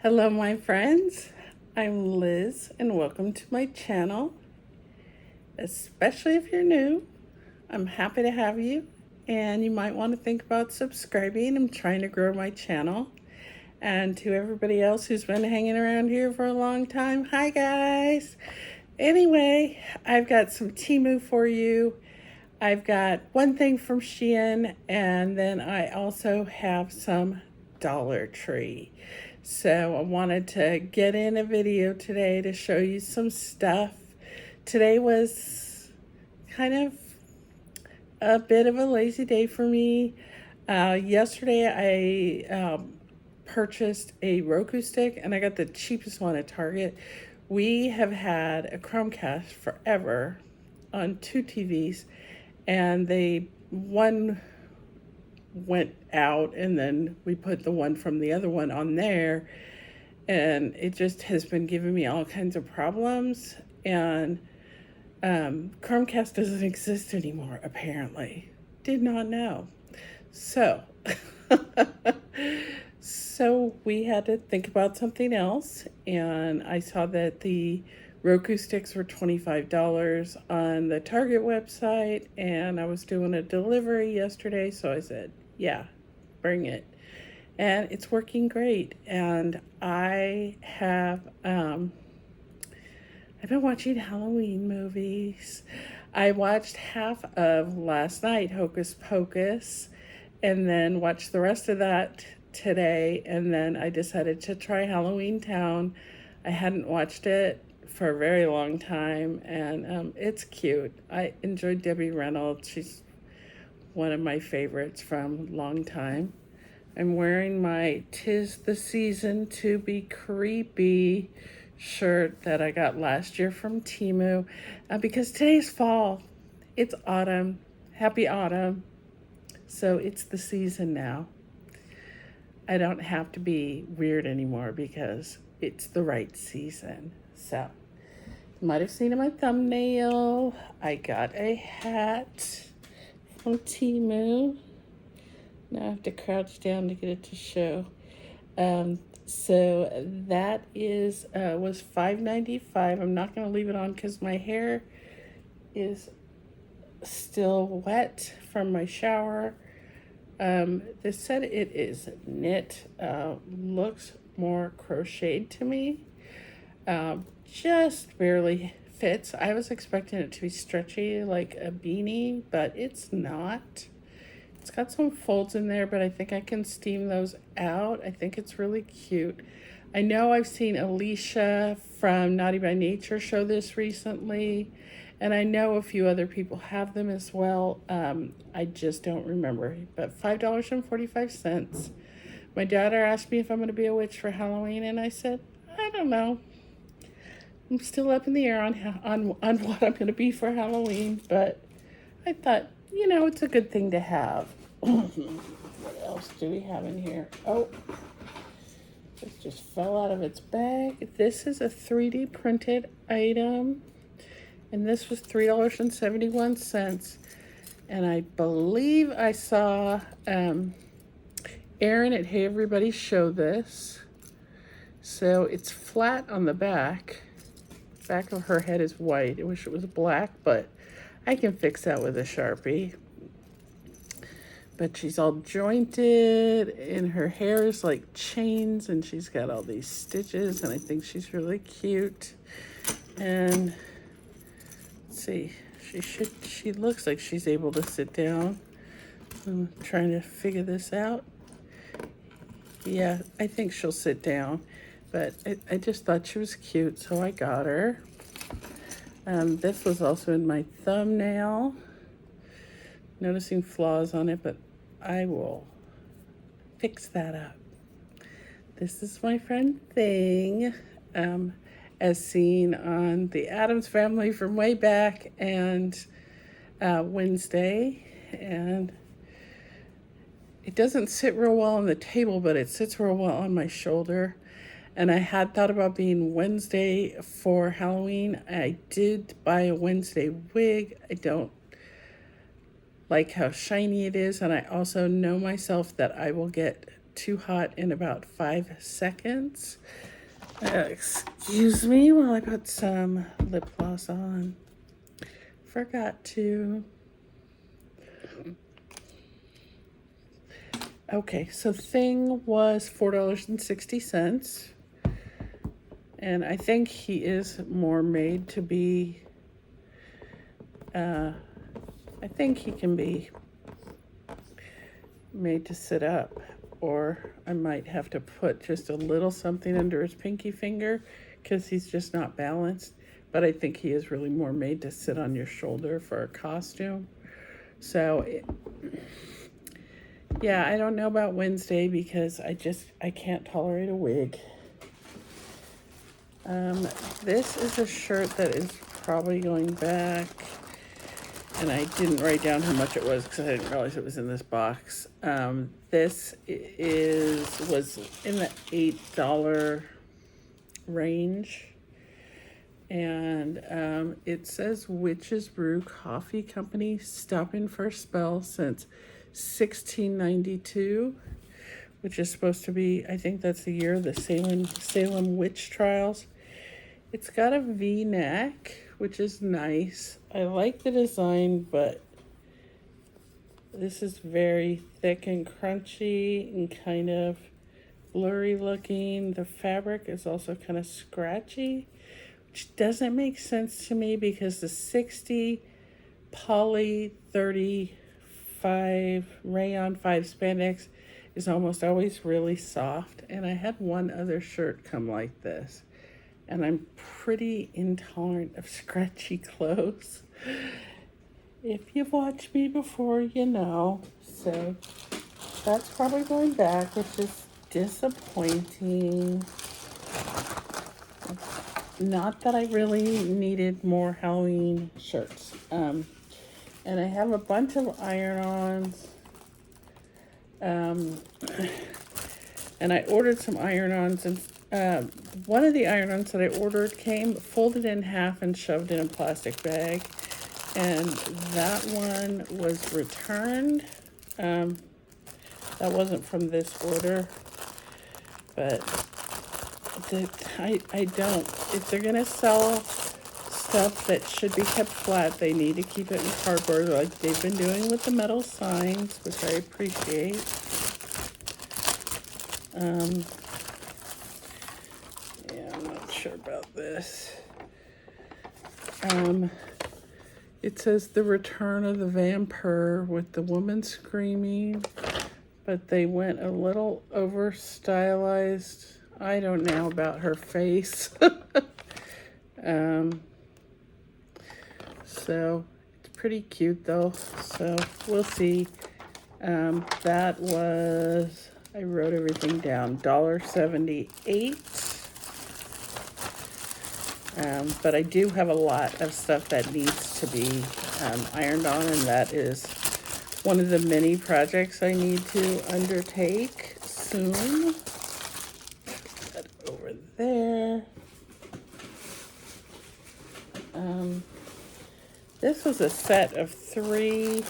Hello, my friends. I'm Liz, and welcome to my channel. Especially if you're new, I'm happy to have you, and you might want to think about subscribing. I'm trying to grow my channel. And to everybody else who's been hanging around here for a long time, hi guys. Anyway, I've got some Temu for you. I've got one thing from Shein, and then I also have some Dollar Tree. So I wanted to get in a video today to show you some stuff. Today was kind of a bit of a lazy day for me. Yesterday I purchased a Roku stick, and I got the cheapest one at Target. We have had a Chromecast forever on two TVs, and one went out, and then we put the one from the other one on there, and it just has been giving me all kinds of problems. And Chromecast doesn't exist anymore, apparently. Did not know. So so we had to think about something else, and I saw that the Roku sticks were $25 on the Target website, and I was doing a delivery yesterday, so I said, yeah, bring it. And it's working great. And I've been watching Halloween movies. I watched half of last night, Hocus Pocus, and then watched the rest of that today, and then I decided to try Halloween Town. I hadn't watched it for a very long time, and it's cute. I enjoyed Debbie Reynolds. She's one of my favorites from a long time. I'm wearing my "'Tis the Season to Be Creepy" shirt that I got last year from Temu, because today's fall. It's autumn. Happy autumn. So it's the season now. I don't have to be weird anymore because it's the right season. So, you might have seen in my thumbnail, I got a hat from Temu. Now I have to crouch down to get it to show. So that was $5.95. I'm not going to leave it on because my hair is still wet from my shower. They said it is knit. Looks more crocheted to me. Just barely fits. I was expecting it to be stretchy like a beanie, but it's not. It's got some folds in there, but I think I can steam those out. I think it's really cute. I know I've seen Alicia from Naughty by Nature show this recently, and I know a few other people have them as well. I just don't remember, but $5.45. My daughter asked me if I'm going to be a witch for Halloween, and I said, I don't know. I'm still up in the air on what I'm going to be for Halloween, but I thought, it's a good thing to have. What else do we have in here? Oh, this just fell out of its bag. This is a 3D printed item, and this was $3.71. And I believe I saw Erin at Hey Everybody show this. So it's flat on the back. Back of her head is white. I wish it was black, but I can fix that with a Sharpie. But she's all jointed, and her hair is like chains, and she's got all these stitches, and I think she's really cute. And let's see, she looks like she's able to sit down. I'm trying to figure this out. Yeah, I think she'll sit down, but I just thought she was cute, so I got her. This was also in my thumbnail. Noticing flaws on it, but I will fix that up. This is my friend Thing, as seen on the Addams Family from way back, and Wednesday. And it doesn't sit real well on the table, but it sits real well on my shoulder. And I had thought about being Wednesday for Halloween. I did buy a Wednesday wig. I don't like how shiny it is, and I also know myself that I will get too hot in about 5 seconds. Excuse me while I put some lip gloss on. Forgot to. Okay, so thing was $4.60. And I think he is more made to be, I think he can be made to sit up, or I might have to put just a little something under his pinky finger because he's just not balanced. But I think he is really more made to sit on your shoulder for a costume. So, yeah, I don't know about Wednesday because I can't tolerate a wig. This is a shirt that is probably going back, and I didn't write down how much it was because I didn't realize it was in this box. This was in the $8 range, and it says Witch's Brew Coffee Company, stopping for a spell since 1692, which is supposed to be, I think that's the year of the Salem witch trials. It's got a V-neck, which is nice. I like the design, but this is very thick and crunchy and kind of blurry looking. The fabric is also kind of scratchy, which doesn't make sense to me because the 60 poly 35 rayon 5 spandex is almost always really soft. And I had one other shirt come like this. And I'm pretty intolerant of scratchy clothes. If you've watched me before, you know. So that's probably going back, which is disappointing. Not that I really needed more Halloween shirts. And I have a bunch of iron-ons. And I ordered some iron-ons, and one of the iron-ons that I ordered came folded in half and shoved in a plastic bag, and that one was returned. That wasn't from this order, but I don't. If they're gonna sell stuff that should be kept flat, they need to keep it in cardboard like they've been doing with the metal signs, which I appreciate. Yeah, I'm not sure about this. It says the return of the vampire with the woman screaming, but they went a little over stylized. I don't know about her face. So it's pretty cute though. So we'll see. That was, I wrote everything down, $1.78. But I do have a lot of stuff that needs to be ironed on, and that is one of the many projects I need to undertake soon. Put that over there. This was a set of 3,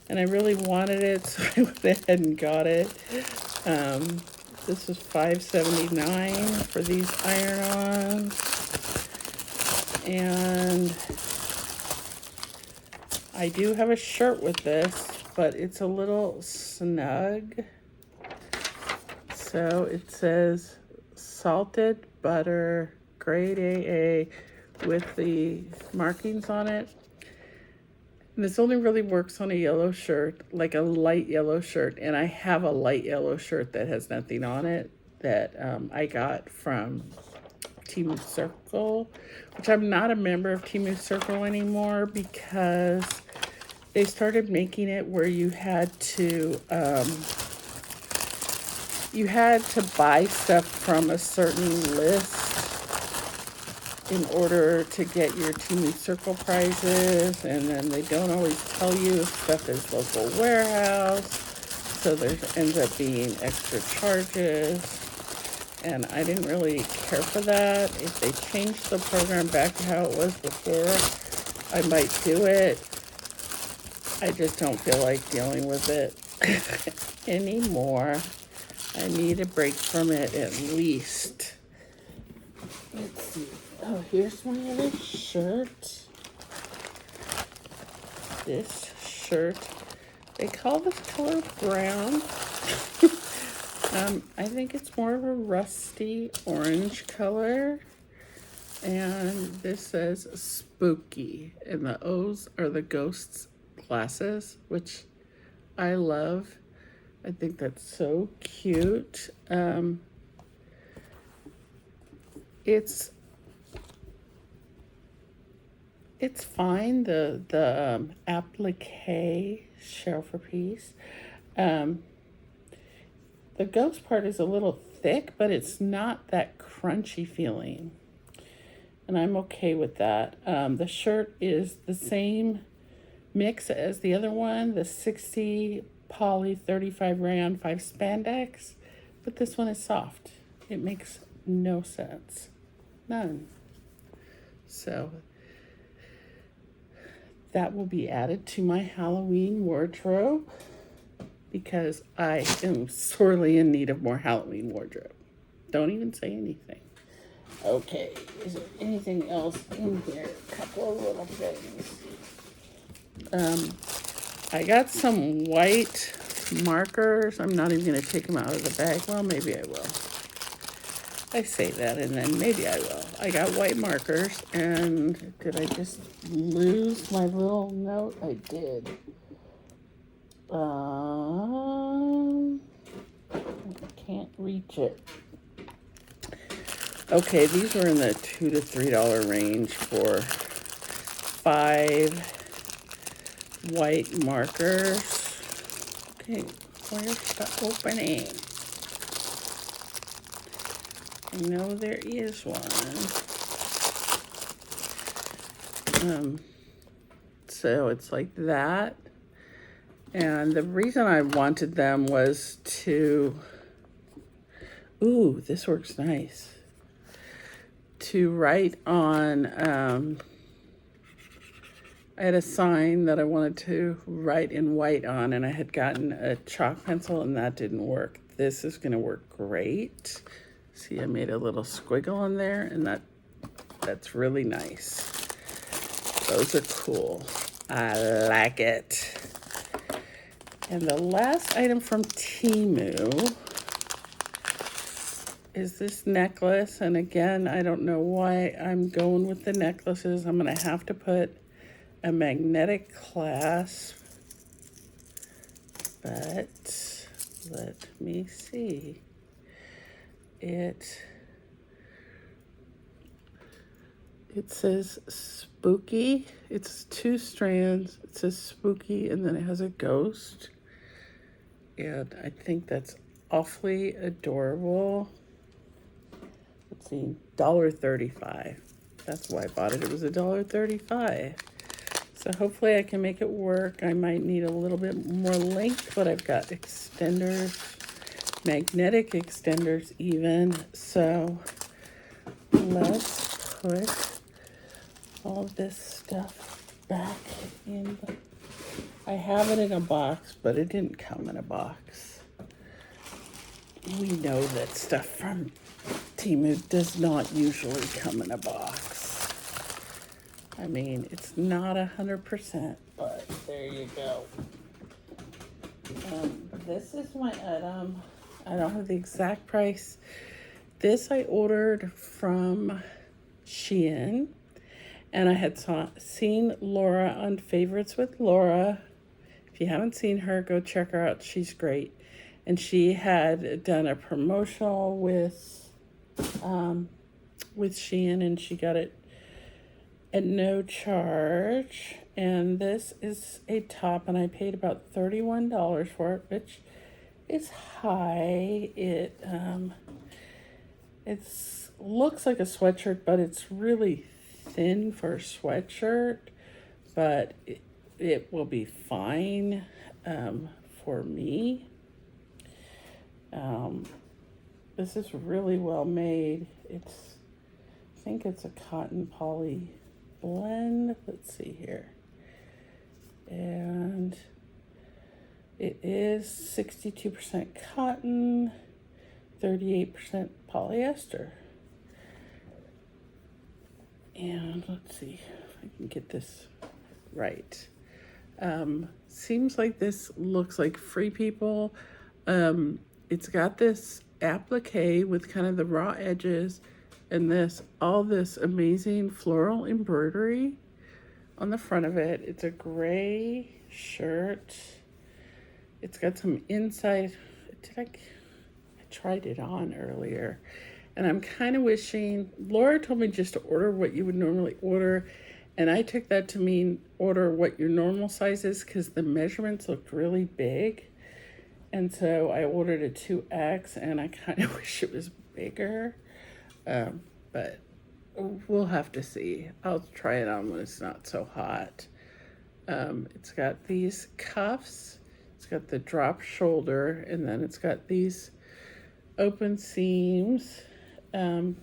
and I really wanted it, so I went ahead and got it. This was $5.79 for these iron-ons. And I do have a shirt with this, but it's a little snug. So it says salted butter, grade AA, with the markings on it. And this only really works on a yellow shirt, like a light yellow shirt. And I have a light yellow shirt that has nothing on it that I got from Temu Circle, which I'm not a member of Temu Circle anymore because they started making it where you had to buy stuff from a certain list in order to get your Temu Circle prizes, and then they don't always tell you if stuff is local warehouse, so there ends up being extra charges. And I didn't really care for that. If they changed the program back to how it was before, I might do it. I just don't feel like dealing with it anymore. I need a break from it at least. Let's see. Oh, here's my other shirt. This shirt. They call this color brown. I think it's more of a rusty orange color. And this says spooky. And the O's are the ghosts' glasses, which I love. I think that's so cute. It's fine. The applique shell for piece. The ghost part is a little thick, but it's not that crunchy feeling. And I'm okay with that. The shirt is the same mix as the other one, the 60 poly, 35 rayon, 5 spandex, but this one is soft. It makes no sense. None. So that will be added to my Halloween wardrobe because I am sorely in need of more Halloween wardrobe. Don't even say anything. Okay, is there anything else in here? A couple of little things. I got some white markers. I'm not even going to take them out of the bag. Well, maybe I will. I say that and then maybe I will. I got white markers, and did I just lose my little note? I did. I can't reach it. Okay, these were in the $2 to $3 range for 5 white markers. Okay, where's the opening? I know there is one. So it's like that. And the reason I wanted them was to, ooh, this works nice. To write on, I had a sign that I wanted to write in white on, and I had gotten a chalk pencil and that didn't work. This is gonna work great. See, I made a little squiggle in there, and that's really nice. Those are cool. I like it. And the last item from Temu is this necklace. And again, I don't know why I'm going with the necklaces. I'm gonna have to put a magnetic clasp, but let me see. It says spooky. It's 2 strands. It says spooky, and then it has a ghost. And I think that's awfully adorable. Let's see, $1.35. That's why I bought it. It was $1.35. So hopefully I can make it work. I might need a little bit more length, but I've got extenders, magnetic extenders even. So let's put all this stuff back in the, I have it in a box, but it didn't come in a box. We know that stuff from Temu does not usually come in a box. I mean, it's not 100%, but there you go. This is my item. I don't have the exact price. This I ordered from Shein, and I had seen Laura on Favorites with Laura. If you haven't seen her, go check her out. She's great. And she had done a promotional with Shein, and she got it at no charge. And this is a top, and I paid about $31 for it, which is high. It looks like a sweatshirt, but it's really thin for a sweatshirt, but it will be fine for me. This is really well made. I think it's a cotton poly blend. Let's see here. And it is 62% cotton. 38% polyester. And let's see if I can get this right. Seems like this looks like Free People. It's got this applique with kind of the raw edges and all this amazing floral embroidery on the front of it. It's a gray shirt. It's got some inside. I tried it on earlier, and I'm kind of wishing, Laura told me just to order what you would normally order, and I took that to mean order what your normal size is because the measurements looked really big. And so I ordered a 2X, and I kind of wish it was bigger. But we'll have to see. I'll try it on when it's not so hot. It's got these cuffs. It's got the drop shoulder, and then it's got these open seams. And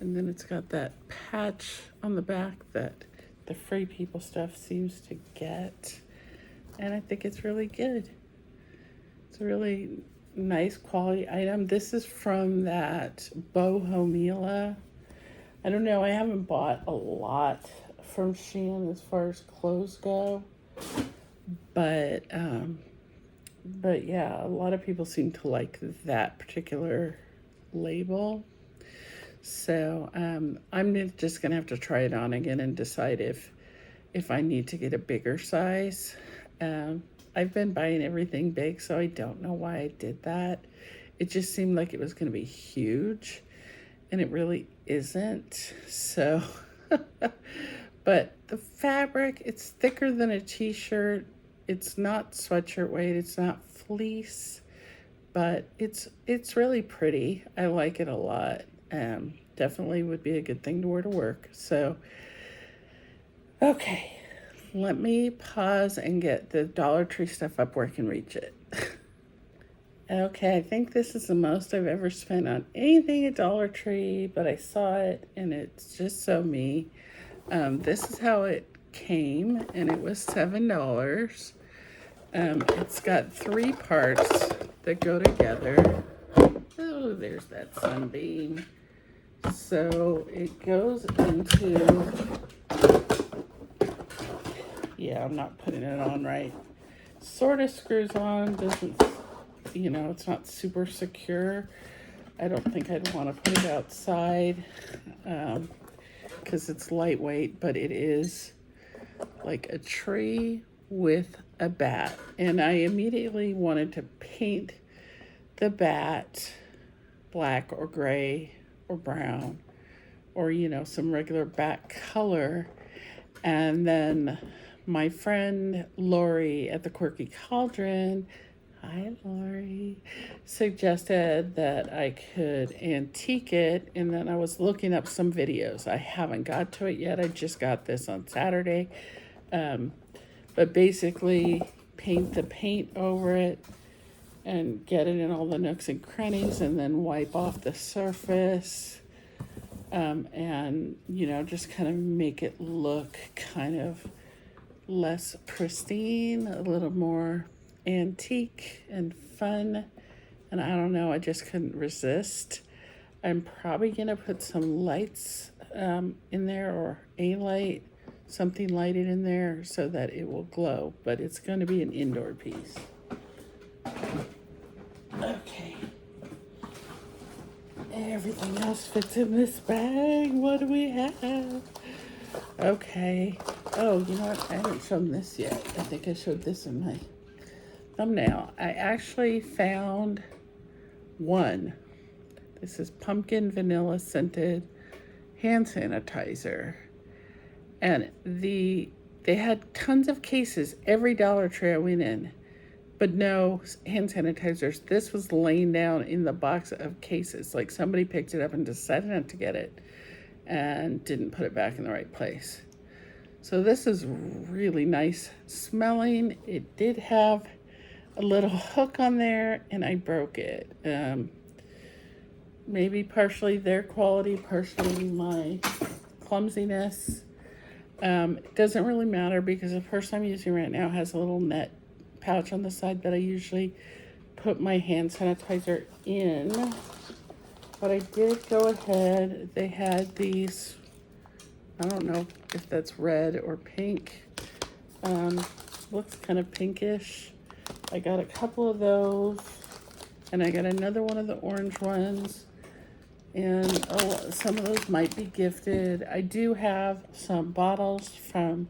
then it's got that patch on the back that the Free People stuff seems to get. And I think it's really good. It's a really nice quality item. This is from that Boho Mila. I don't know, I haven't bought a lot from Shein as far as clothes go. But yeah, a lot of people seem to like that particular label. So I'm just gonna have to try it on again and decide if I need to get a bigger size. I've been buying everything big, so I don't know why I did that. It just seemed like it was gonna be huge, and it really isn't. So, but the fabric, it's thicker than a t-shirt. It's not sweatshirt weight, it's not fleece, but it's really pretty. I like it a lot. Definitely would be a good thing to wear to work. So, okay, let me pause and get the Dollar Tree stuff up where I can reach it. Okay, I think this is the most I've ever spent on anything at Dollar Tree, but I saw it and it's just so me. This is how it came, and it was $7. It's got 3 parts that go together. Oh, there's that sunbeam. So it goes into, yeah, I'm not putting it on right. Sort of screws on, doesn't, it's not super secure. I don't think I'd want to put it outside because it's lightweight, but it is like a tree with a bat. And I immediately wanted to paint the bat black or gray or brown or, some regular bat color. And then my friend Lori at the Quirky Cauldron, hi Lori, suggested that I could antique it, and then I was looking up some videos. I haven't got to it yet. I just got this on Saturday. But basically paint the paint over it and get it in all the nooks and crannies, and then wipe off the surface. And, just kind of make it look kind of less pristine, a little more antique and fun. And I don't know, I just couldn't resist. I'm probably gonna put some lights in there, or a light, something lighted in there so that it will glow, but it's going to be an indoor piece. Okay, everything else fits in this bag. What do we have? Okay. Oh, you know what? I haven't shown this yet. I think I showed this in my thumbnail. I actually found one. This is pumpkin vanilla scented hand sanitizer. And they had tons of cases every Dollar Tree I went in, but no hand sanitizers. This was laying down in the box of cases. Like somebody picked it up and decided not to get it and didn't put it back in the right place. So this is really nice smelling. It did have a little hook on there and I broke it. Maybe partially their quality, partially my clumsiness. It doesn't really matter because the purse I'm using right now has a little net pouch on the side that I usually put my hand sanitizer in, but I did go ahead. They had these, I don't know if that's red or pink. Looks kind of pinkish. I got a couple of those, and I got another one of the orange ones. And some of those might be gifted. I do have some bottles from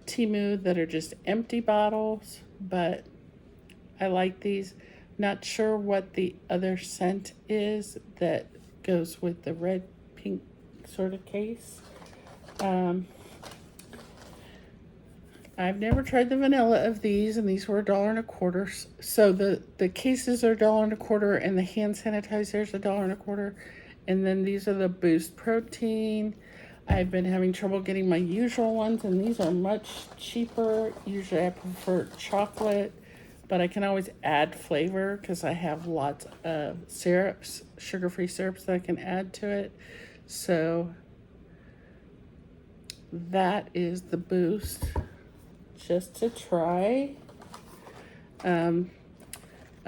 Temu that are just empty bottles, but I like these. Not sure what the other scent is that goes with the red pink sort of case. I've never tried the vanilla of these, and these were $1.25. So the cases are $1.25, and the hand sanitizer is $1.25. And then these are the Boost Protein. I've been having trouble getting my usual ones, and these are much cheaper. Usually I prefer chocolate, but I can always add flavor because I have lots of syrups, sugar-free syrups that I can add to it. So that is the Boost, just to try. I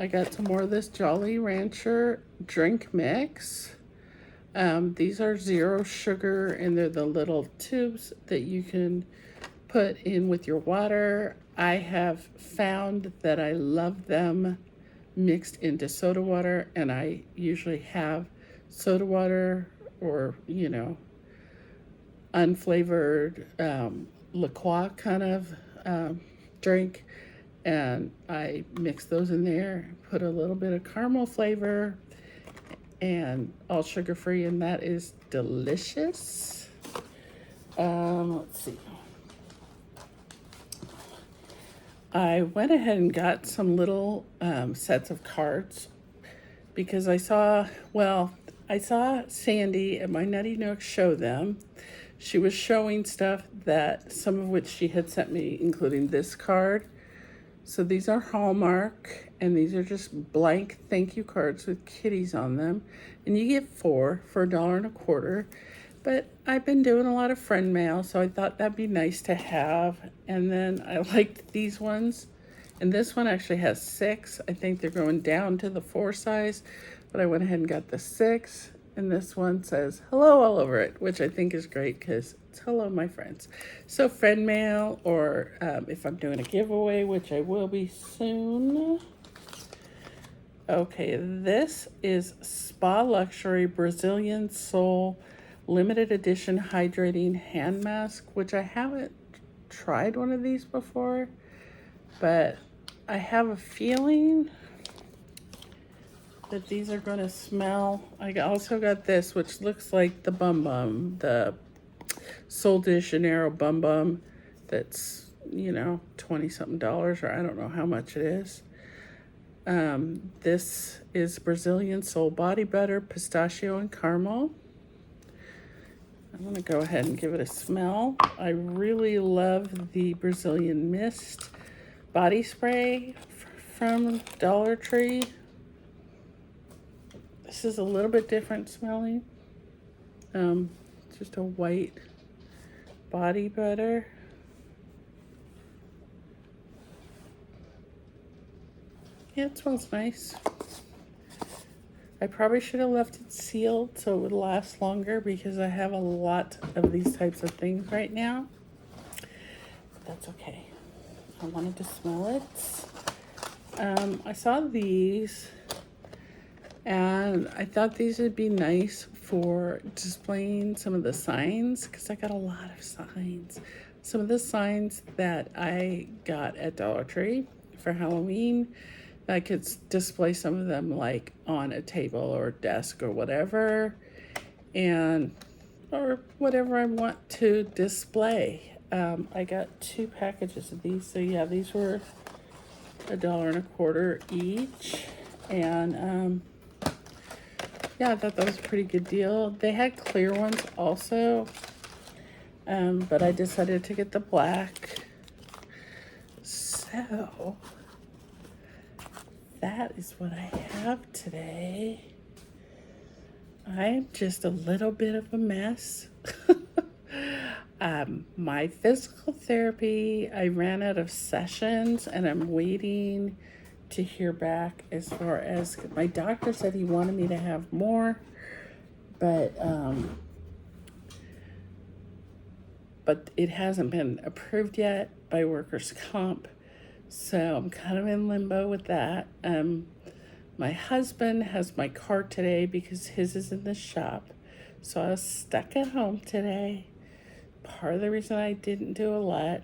got some more of this Jolly Rancher drink mix. These are 0 sugar, and they're the little tubes that you can put in with your water. I have found that I love them mixed into soda water, and I usually have soda water or, unflavored La Croix kind of drink, and I mix those in there, put a little bit of caramel flavor, and all sugar-free, and that is delicious. Let's see. I went ahead and got some little sets of cards because I saw Sandy at my Nutty Nook show them. She was showing stuff that some of which she had sent me, including this card. So these are Hallmark, and these are just blank thank you cards with kitties on them. And you get 4 for $1.25. But I've been doing a lot of friend mail, so I thought that'd be nice to have. And then I liked these ones. And this one actually has 6. I think they're going down to the 4 size, but I went ahead and got the 6. And this one says hello all over it, which I think is great because it's hello, my friends. So friend mail, or if I'm doing a giveaway, which I will be soon. Okay, this is Spa Luxury Brazilian Soul limited edition hydrating hand mask, which I haven't tried one of these before, but I have a feeling that these are going to smell. I also got this, which looks like the Bum Bum, the Sol de Janeiro Bum Bum, that's, $20-something, or I don't know how much it is. This is Brazilian Soul Body Butter, Pistachio, and Caramel. I'm going to go ahead and give it a smell. I really love the Brazilian Mist body spray from Dollar Tree. This is a little bit different smelling. Just a white body butter. Yeah, it smells nice. I probably should have left it sealed so it would last longer because I have a lot of these types of things right now. But that's okay. I wanted to smell it. I saw these, and I thought these would be nice for displaying some of the signs because I got a lot of signs. Some of the signs that I got at Dollar Tree for Halloween, I could display some of them like on a table or desk or whatever, or whatever I want to display. I got 2 packages of these. So yeah, these were $1.25 each, and yeah, I thought that was a pretty good deal. They had clear ones also, but I decided to get the black. So that is what I have today. I'm just a little bit of a mess. My physical therapy, I ran out of sessions, and I'm waiting to hear back as far as my doctor said he wanted me to have more, but it hasn't been approved yet by workers' comp. So I'm kind of in limbo with that. My husband has my car today because his is in the shop. So I was stuck at home today. Part of the reason I didn't do a lot,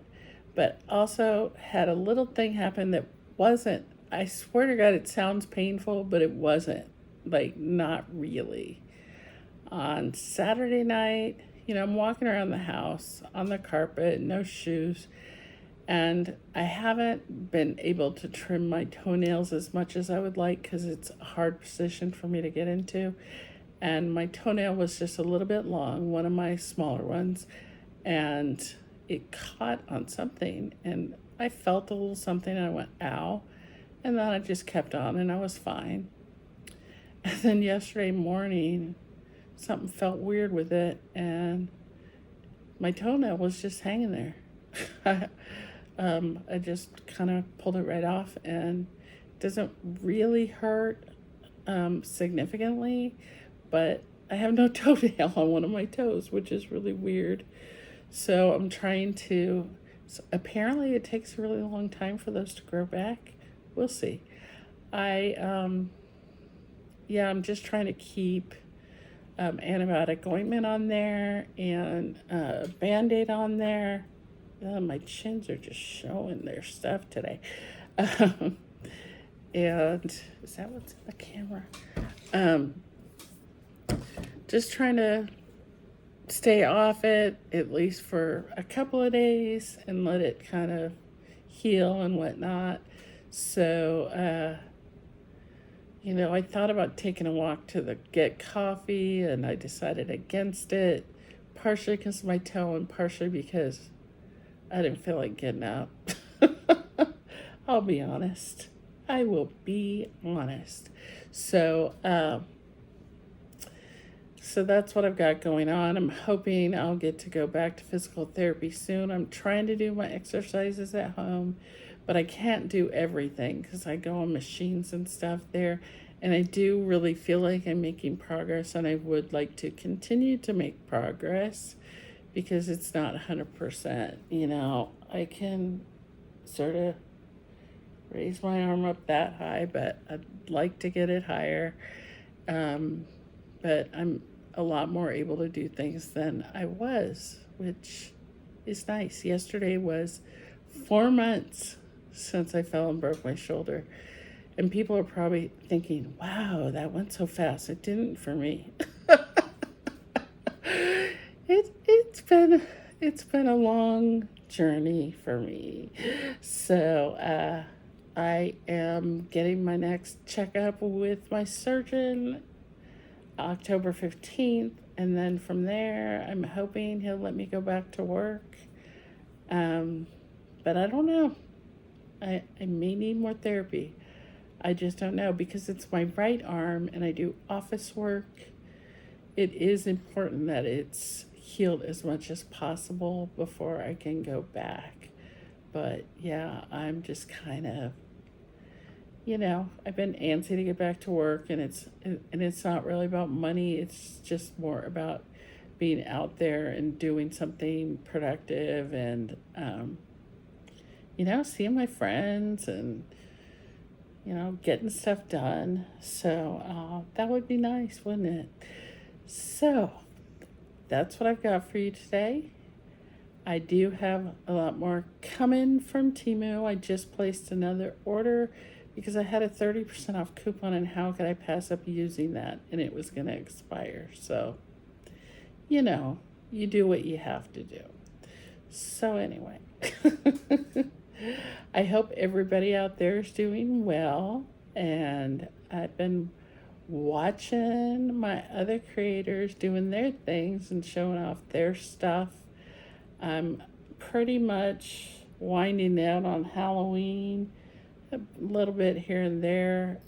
but also had a little thing happen that wasn't, I swear to God, it sounds painful, but it wasn't. Like, not really. On Saturday night, I'm walking around the house on the carpet, no shoes, and I haven't been able to trim my toenails as much as I would like because it's a hard position for me to get into. And my toenail was just a little bit long, one of my smaller ones, and it caught on something, and I felt a little something, and I went, ow, and then I just kept on, and I was fine. And then yesterday morning, something felt weird with it, and my toenail was just hanging there. I just kind of pulled it right off, and it doesn't really hurt significantly, but I have no toenail on one of my toes, which is really weird. So I'm trying to, apparently it takes a really long time for those to grow back. We'll see. I'm just trying to keep antibiotic ointment on there and Band-Aid on there. My chins are just showing their stuff today. And is that what's in the camera? Just trying to stay off it at least for a couple of days and let it kind of heal and whatnot. So, I thought about taking a walk to get coffee, and I decided against it, partially because of my toe and partially because I didn't feel like getting up. I'll be honest. I will be honest. So that's what I've got going on. I'm hoping I'll get to go back to physical therapy soon. I'm trying to do my exercises at home, but I can't do everything because I go on machines and stuff there. And I do really feel like I'm making progress, and I would like to continue to make progress because it's not 100%. I can sort of raise my arm up that high, but I'd like to get it higher. But I'm a lot more able to do things than I was, which is nice. Yesterday was 4 months since I fell and broke my shoulder. And people are probably thinking, wow, that went so fast. It didn't for me. It's been a long journey for me. So I am getting my next checkup with my surgeon October 15th, and then from there I'm hoping he'll let me go back to work. But I don't know. I may need more therapy. I just don't know because it's my right arm and I do office work. It is important that it's healed as much as possible before I can go back. But yeah, I'm just kind of, I've been antsy to get back to work, and it's not really about money. It's just more about being out there and doing something productive and, seeing my friends and, getting stuff done. So that would be nice, wouldn't it? So that's what I've got for you today. I do have a lot more coming from Temu. I just placed another order because I had a 30% off coupon, and how could I pass up using that? And it was going to expire. So, you do what you have to do. So anyway, I hope everybody out there is doing well. And I've been watching my other creators doing their things and showing off their stuff. I'm pretty much winding down on Halloween, a little bit here and there.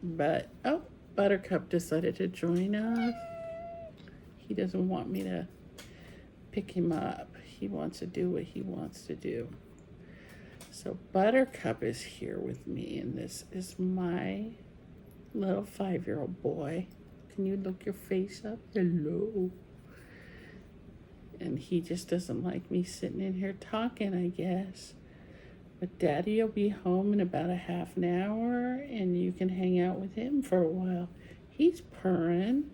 But Buttercup decided to join us. He doesn't want me to pick him up. He wants to do what he wants to do. So Buttercup is here with me, and this is my little 5-year-old boy. Can you look your face up? Hello. And he just doesn't like me sitting in here talking, I guess. But Daddy will be home in about a half an hour, and you can hang out with him for a while. He's purring.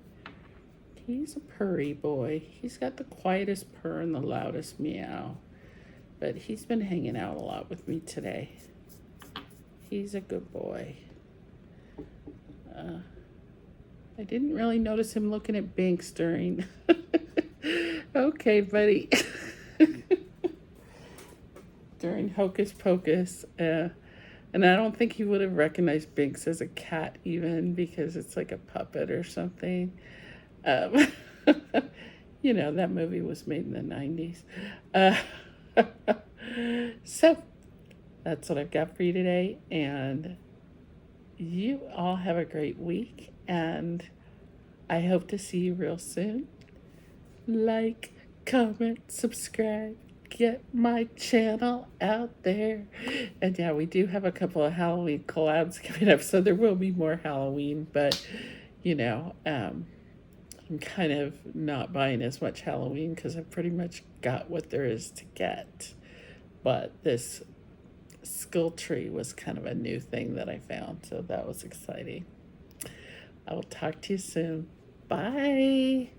He's a purry boy. He's got the quietest purr and the loudest meow. But he's been hanging out a lot with me today. He's a good boy. I didn't really notice him looking at Binks during. Okay, buddy. During Hocus Pocus. And I don't think he would have recognized Binks as a cat even, because it's like a puppet or something. You know, that movie was made in the 90s. So, that's what I've got for you today. And you all have a great week. And I hope to see you real soon. Like, comment, subscribe. Get my channel out there. And yeah, we do have a couple of Halloween collabs coming up, so there will be more Halloween, but you know, I'm kind of not buying as much Halloween because I've pretty much got what there is to get. But this skull tree was kind of a new thing that I found, so that was exciting. I will talk to you soon. Bye.